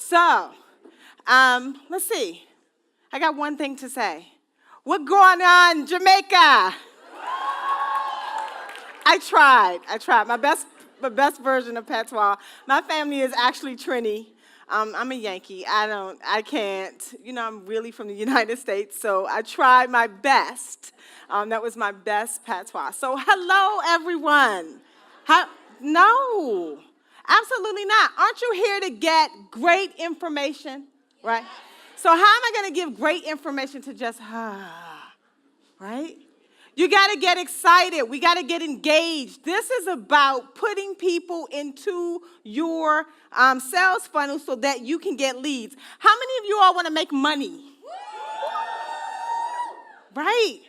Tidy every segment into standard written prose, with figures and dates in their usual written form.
So, let's see. I got one thing to say. What going on, Jamaica? I tried. My best version of patois. My family is actually Trini. I'm a Yankee. I can't. I'm really from the United States, so I tried my best. That was my best patois. So, hello, everyone. No, absolutely not. Aren't you here to get great information, right? So how am I going to give great information to just, right? You got to get excited. We got to get engaged. This is about putting people into your sales funnel so that you can get leads. How many of you all want to make money? Right.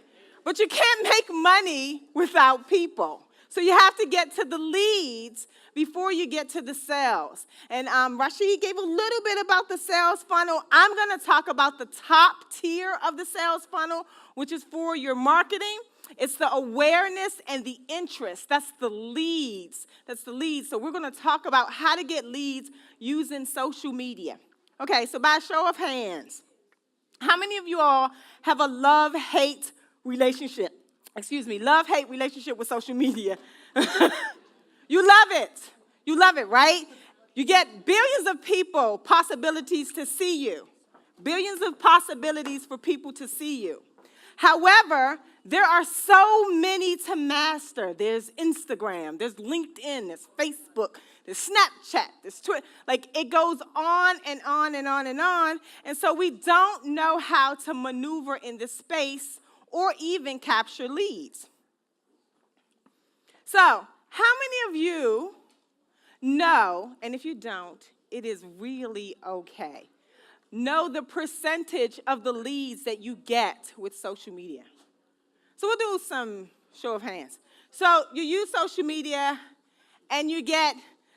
But you can't make money without people. So you have to get to the leads before you get to the sales. And Rashid gave a little bit about the sales funnel. I'm going to talk about the top tier of the sales funnel, which is for your marketing. It's the awareness and the interest. That's the leads. So we're going to talk about how to get leads using social media. Okay, so by a show of hands, how many of you all have a love-hate relationship? Love-hate relationship with social media. You love it, right? You get billions of people possibilities to see you. Billions of possibilities for people to see you. However, there are so many to master. There's Instagram, there's LinkedIn, there's Facebook, there's Snapchat, there's Twitter. Like, it goes on and on and on and on. And so we don't know how to maneuver in this space or even capture leads. So, how many of you know, and if you don't, it is really okay, know the percentage of the leads that you get with social media? So we'll do some show of hands. So you use social media, and you get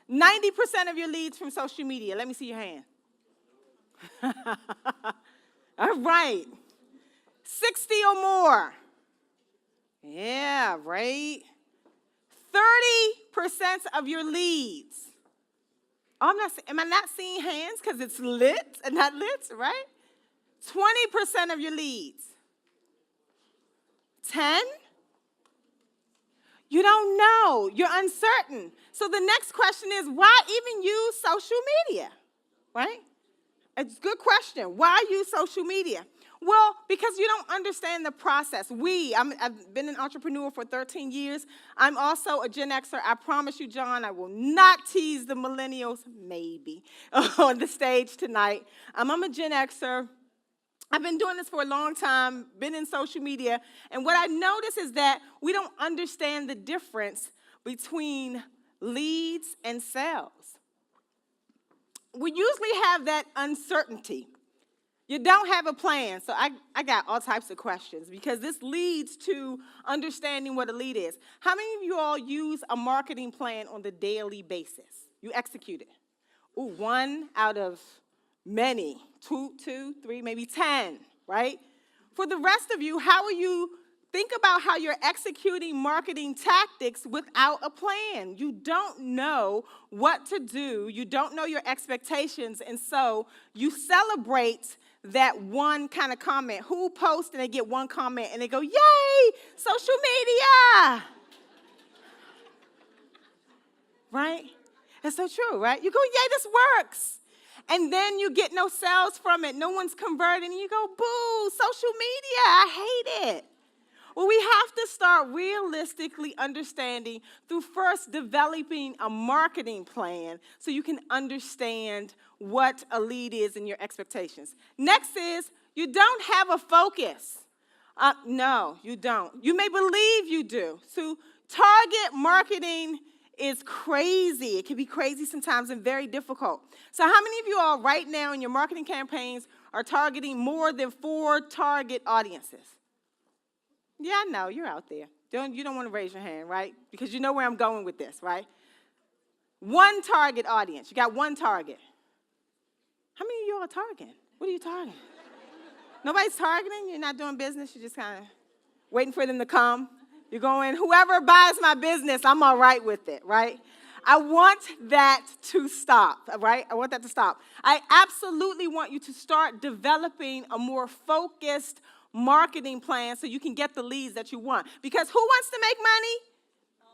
90% of your leads from social media. Let me see your hand. All right. 60 or more. Yeah, right. 30% of your leads. Oh, am I not seeing hands because it's lit and not lit, right? 20% of your leads. 10? You don't know. You're uncertain. So the next question is, why even use social media, right? It's a good question. Why use social media? Well, because you don't understand the process. I've been an entrepreneur for 13 years. I'm also a Gen Xer. I promise you, John, I will not tease the millennials, maybe, on the stage tonight. I'm a Gen Xer. I've been doing this for a long time, been in social media, and what I notice is that we don't understand the difference between leads and sales. We usually have that uncertainty. You don't have a plan, so I got all types of questions because this leads to understanding what a lead is. How many of you all use a marketing plan on the daily basis? You execute it. Ooh, 1 out of many, 2, 3, maybe 10, right? For the rest of you, how are you? Think about how you're executing marketing tactics without a plan. You don't know what to do. You don't know your expectations, and so you celebrate that one kind of comment. Who posts and they get one comment and they go, yay, social media. Right? That's so true, right? You go, yay, this works. And then you get no sales from it. No one's converting. And you go, boo, social media, I hate it. Well, we have to start realistically understanding through first developing a marketing plan so you can understand what a lead is and your expectations. Next is you don't have a focus. No, you don't. You may believe you do. So target marketing is crazy. It can be crazy sometimes and very difficult. So how many of you all right now in your marketing campaigns are targeting more than 4 target audiences? Yeah, I know, you're out there. You don't want to raise your hand, right? Because you know where I'm going with this, right? 1 target audience. You got 1 target. How many of you are targeting? What are you targeting? Nobody's targeting? You're not doing business? You're just kind of waiting for them to come? You're going, whoever buys my business, I'm all right with it, right? I want that to stop, all right? I want that to stop. I absolutely want you to start developing a more focused marketing plan so you can get the leads that you want. Because who wants to make money?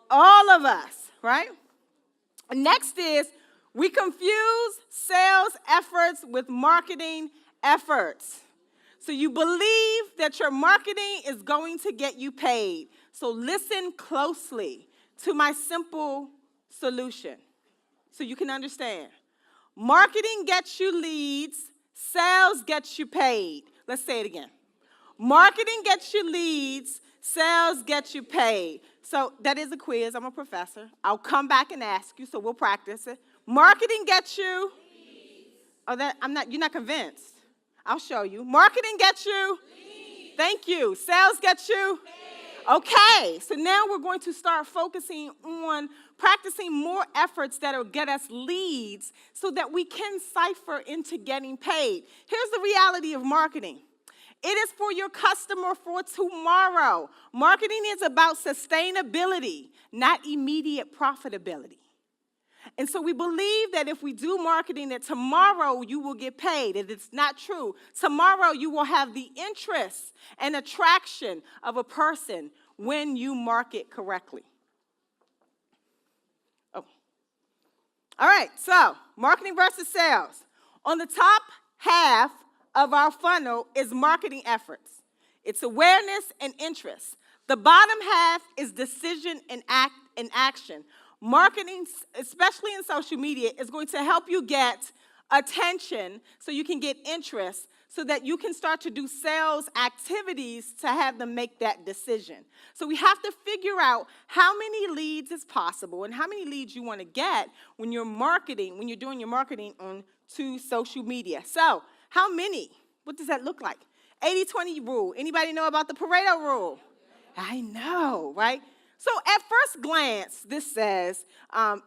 All of us, right? Next is we confuse sales efforts with marketing efforts. So you believe that your marketing is going to get you paid. So listen closely to my simple solution so you can understand. Marketing gets you leads, sales gets you paid. Let's say it again. Marketing gets you leads, sales gets you paid. So that is a quiz. I'm a professor. I'll come back and ask you, so we'll practice it. Marketing gets you. Oh, you're not convinced. I'll show you. Marketing gets you. Thank you. Sales gets you. Okay, so now we're going to start focusing on practicing more efforts that will get us leads so that we can cipher into getting paid. Here's the reality of marketing. It is for your customer for tomorrow. Marketing is about sustainability, not immediate profitability. And so we believe that if we do marketing, that tomorrow you will get paid. And it's not true. Tomorrow you will have the interest and attraction of a person when you market correctly. Oh. All right, so marketing versus sales. On the top half of our funnel is marketing efforts. It's awareness and interest. The bottom half is decision and action. Marketing, especially in social media, is going to help you get attention so you can get interest so that you can start to do sales activities to have them make that decision. So we have to figure out how many leads is possible and how many leads you want to get when you're marketing, when you're doing your marketing on to social media. So how many? What does that look like? 80-20 rule. Anybody know about the Pareto Rule? I know, right? So at first glance, this says 80%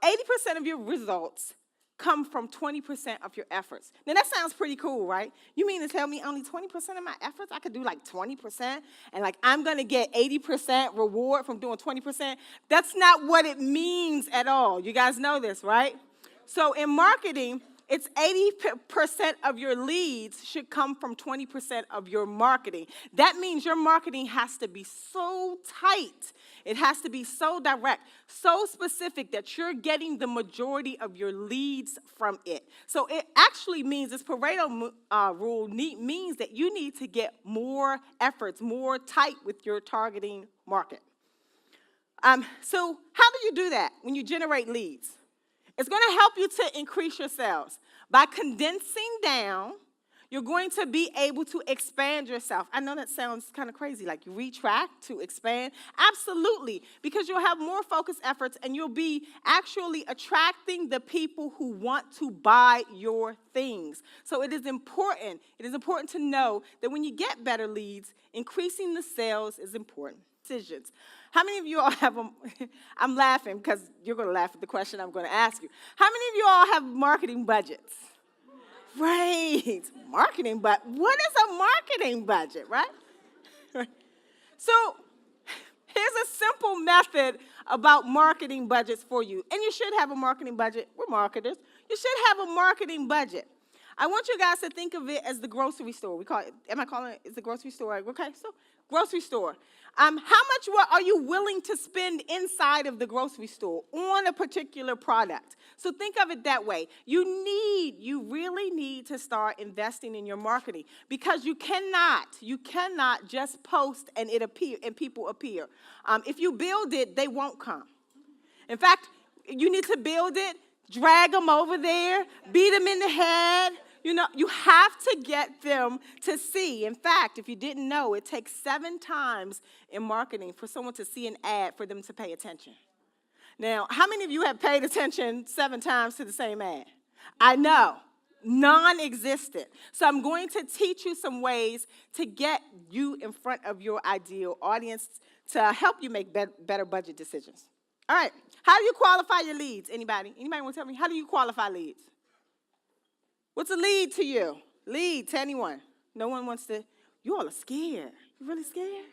of your results come from 20% of your efforts. Now, that sounds pretty cool, right? You mean to tell me only 20% of my efforts? I could do like 20%, and like I'm going to get 80% reward from doing 20%? That's not what it means at all. You guys know this, right? So in marketing, it's 80% of your leads should come from 20% of your marketing. That means your marketing has to be so tight. It has to be so direct, so specific that you're getting the majority of your leads from it. So it actually means, this Pareto rule means that you need to get more efforts, more tight with your targeting market. So how do you do that when you generate leads? It's going to help you to increase your sales. By condensing down, you're going to be able to expand yourself. I know that sounds kind of crazy, like you retract to expand. Absolutely, because you'll have more focused efforts and you'll be actually attracting the people who want to buy your things. So it is important to know that when you get better leads, increasing the sales is important. Decisions. How many of you all have I'm laughing because you're going to laugh at the question I'm going to ask you. How many of you all have marketing budgets? Right. Marketing, but what is a marketing budget, right? So here's a simple method about marketing budgets for you. And you should have a marketing budget. We're marketers. You should have a marketing budget. I want you guys to think of it as the grocery store. Am I calling it the grocery store? Okay, so grocery store. How much are you willing to spend inside of the grocery store on a particular product? So think of it that way. You really need to start investing in your marketing because you cannot just post and people appear. If you build it, they won't come. In fact, you need to build it, drag them over there, beat them in the head. You know, you have to get them to see. In fact, if you didn't know, it takes 7 times in marketing for someone to see an ad for them to pay attention. Now, how many of you have paid attention 7 times to the same ad? I know, non-existent. So I'm going to teach you some ways to get you in front of your ideal audience to help you make better budget decisions. All right, how do you qualify your leads? Anybody want to tell me? How do you qualify leads? What's a lead to you? Lead to anyone. No one wants to. You all are scared. You really scared?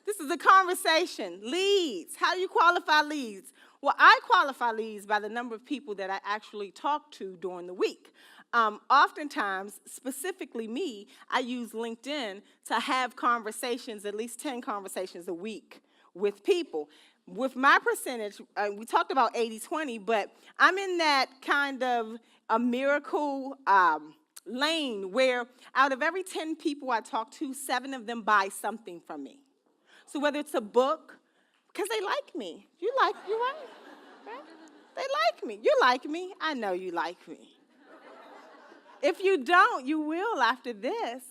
This is a conversation. Leads. How do you qualify leads? Well, I qualify leads by the number of people that I actually talk to during the week. Oftentimes, specifically me, I use LinkedIn to have conversations, at least 10 conversations a week with people. With my percentage, we talked about 80-20, but I'm in that kind of a miracle lane where out of every 10 people I talk to, 7 of them buy something from me. So whether it's a book, because they like me. You right? Right? They like me. You like me. I know you like me. If you don't, you will after this.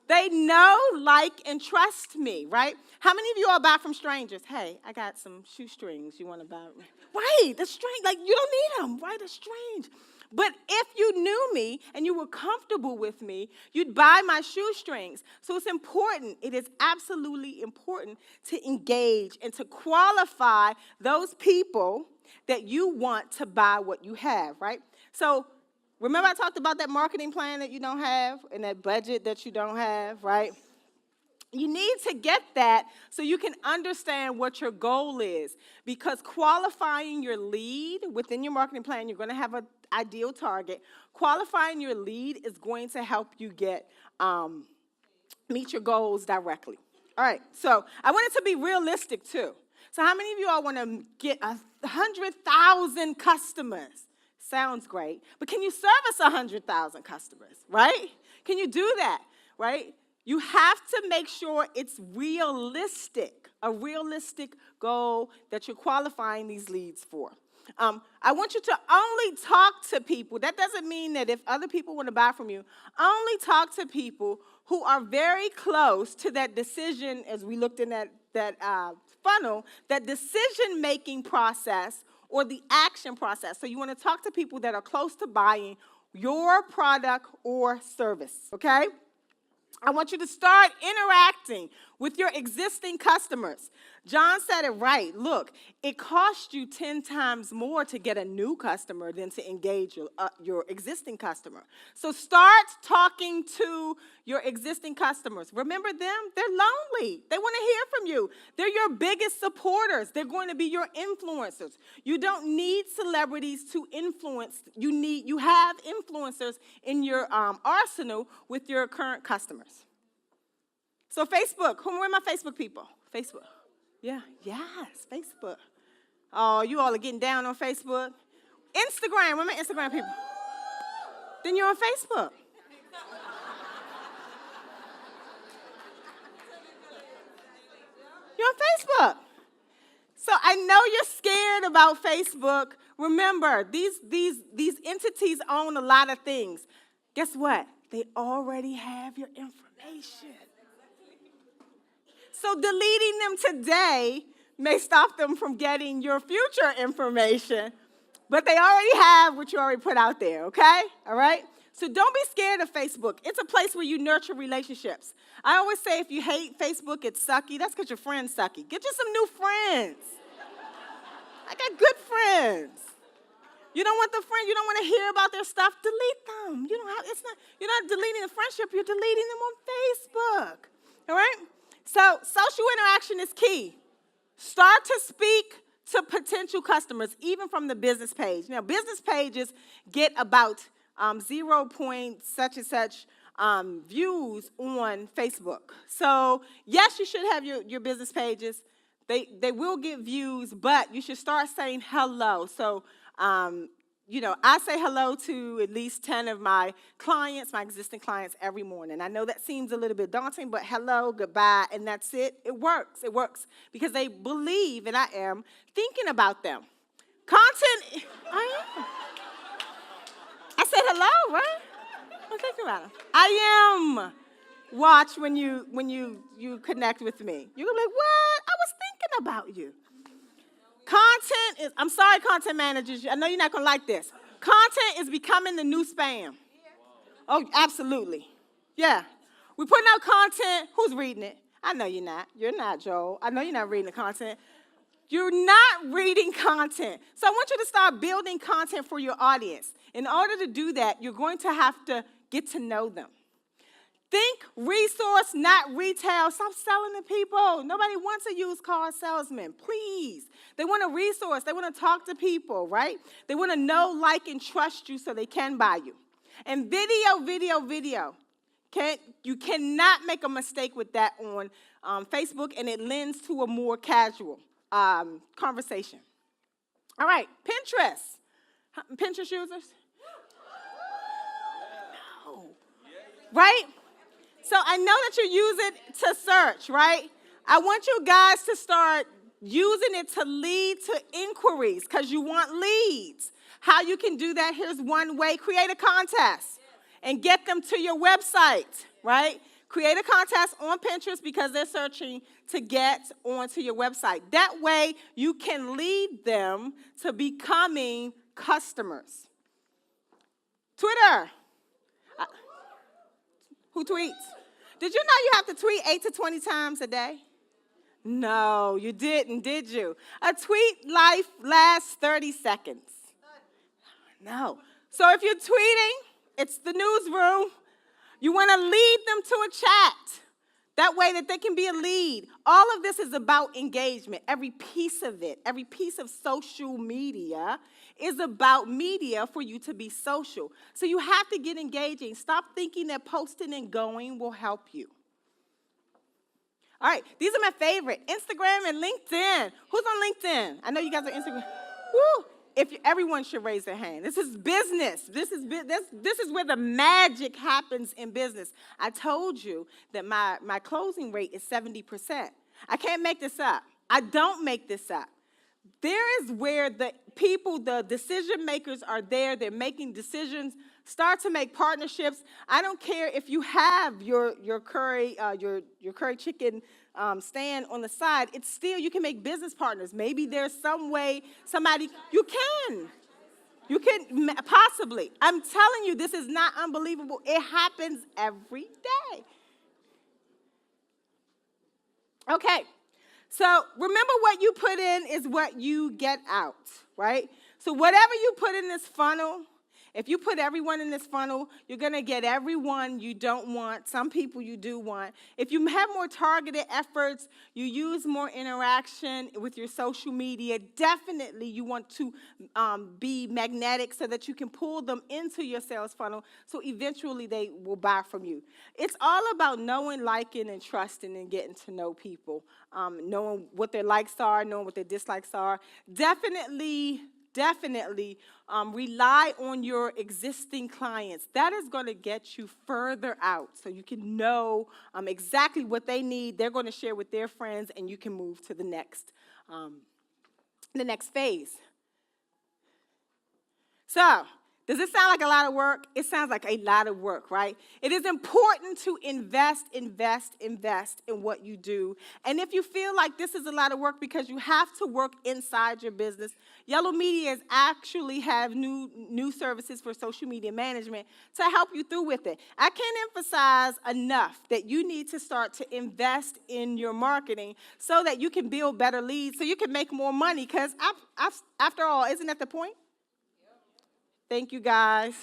They know, like, and trust me, right? How many of you all buy from strangers? Hey, I got some shoestrings you want to buy. Right, that's strange. Like, you don't need them, right? That's strange. But if you knew me and you were comfortable with me, you'd buy my shoestrings. So it's important. It is absolutely important to engage and to qualify those people that you want to buy what you have, right? So remember I talked about that marketing plan that you don't have and that budget that you don't have, right? You need to get that so you can understand what your goal is, because qualifying your lead within your marketing plan, you're going to have an ideal target. Qualifying your lead is going to help you meet your goals directly. All right, so I want it to be realistic too. So how many of you all want to get 100,000 customers? Sounds great, but can you service 100,000 customers, right? Can you do that, right? You have to make sure it's realistic, a realistic goal that you're qualifying these leads for. I want you to only talk to people. That doesn't mean that if other people want to buy from you, only talk to people who are very close to that decision, as we looked in that funnel, that decision-making process or the action process. So you want to talk to people that are close to buying your product or service, okay? I want you to start interacting with your existing customers. John said it right. Look, it costs you 10 times more to get a new customer than to engage your existing customer. So start talking to your existing customers. Remember them? They're lonely. They want to hear from you. They're your biggest supporters. They're going to be your influencers. You don't need celebrities to influence. You have influencers in your arsenal with your current customers. So Facebook, who are my Facebook people? Facebook. Yeah, yes, Facebook. Oh, you all are getting down on Facebook. Instagram, where are my Instagram people? Then you're on Facebook. You're on Facebook. So I know you're scared about Facebook. Remember, these entities own a lot of things. Guess what? They already have your information. So deleting them today may stop them from getting your future information, but they already have what you already put out there, okay? All right? So don't be scared of Facebook. It's a place where you nurture relationships. I always say if you hate Facebook, it's sucky. That's because your friend's sucky. Get you some new friends. I got good friends. You don't want the friend, you don't want to hear about their stuff, delete them. You're not deleting the friendship, you're deleting them on Facebook. All right? So social interaction is key. Start to speak to potential customers, even from the business page. Now, business pages get about 0 point such and such views on Facebook. So, yes, you should have your business pages. They will get views, but you should start saying hello. So, I say hello to at least 10 of my clients, my existing clients, every morning. I know that seems a little bit daunting, but hello, goodbye, and that's it. It works. It works because they believe, and I am, thinking about them. Content, I am. I said hello, right? I'm thinking about them. I am. Watch when you connect with me. You're going to be like, what? I was thinking about you. Content is, I'm sorry, content managers, I know you're not going to like this. Content is becoming the new spam. Oh, absolutely. Yeah. We're putting out content. Who's reading it? I know you're not. You're not, Joel. I know you're not reading the content. You're not reading content. So I want you to start building content for your audience. In order to do that, you're going to have to get to know them. Think resource, not retail. Stop selling to people. Nobody wants a used car salesman, please. They want a resource. They want to talk to people, right? They want to know, like, and trust you so they can buy you. And video. You cannot make a mistake with that on Facebook, and it lends to a more casual conversation. All right, Pinterest. Pinterest users? No. Right? So I know that you use it to search, right? I want you guys to start using it to lead to inquiries because you want leads. How you can do that, here's one way. Create a contest and get them to your website, right? Create a contest on Pinterest because they're searching to get onto your website. That way, you can lead them to becoming customers. Twitter. Who tweets? Did you know you have to tweet 8 to 20 times a day? No, you didn't, did you? A tweet life lasts 30 seconds. No. So if you're tweeting, it's the newsroom. You want to lead them to a chat. That way that they can be a lead. All of this is about engagement. Every piece of it, every piece of social media is about media for you to be social. So you have to get engaging. Stop thinking that posting and going will help you. All right, these are my favorite, Instagram and LinkedIn. Who's on LinkedIn? I know you guys are Instagram. Woo! Everyone should raise their hand. This is business. This is where the magic happens in business. I told you that my closing rate is 70%. I can't make this up. I don't make this up. There is where the people, the decision makers are there. They're making decisions. Start to make partnerships. I don't care if you have your curry chicken stand on the side. It's still, you can make business partners. Maybe there's some way you can possibly. I'm telling you, this is not unbelievable. It happens every day. Okay. So remember, what you put in is what you get out, right? So whatever you put in this funnel, if you put everyone in this funnel, you're going to get everyone you don't want. Some people you do want. If you have more targeted efforts, you use more interaction with your social media, definitely you want to be magnetic so that you can pull them into your sales funnel so eventually they will buy from you. It's all about knowing, liking, and trusting and getting to know people, knowing what their likes are, knowing what their dislikes are. Definitely rely on your existing clients. That is going to get you further out so you can know exactly what they need. They're going to share with their friends, and you can move to the next phase. So, does it sound like a lot of work? It sounds like a lot of work, right? It is important to invest in what you do. And if you feel like this is a lot of work because you have to work inside your business, Yello Media actually have new services for social media management to help you through with it. I can't emphasize enough that you need to start to invest in your marketing so that you can build better leads, so you can make more money, because after all, isn't that the point? Thank you, guys.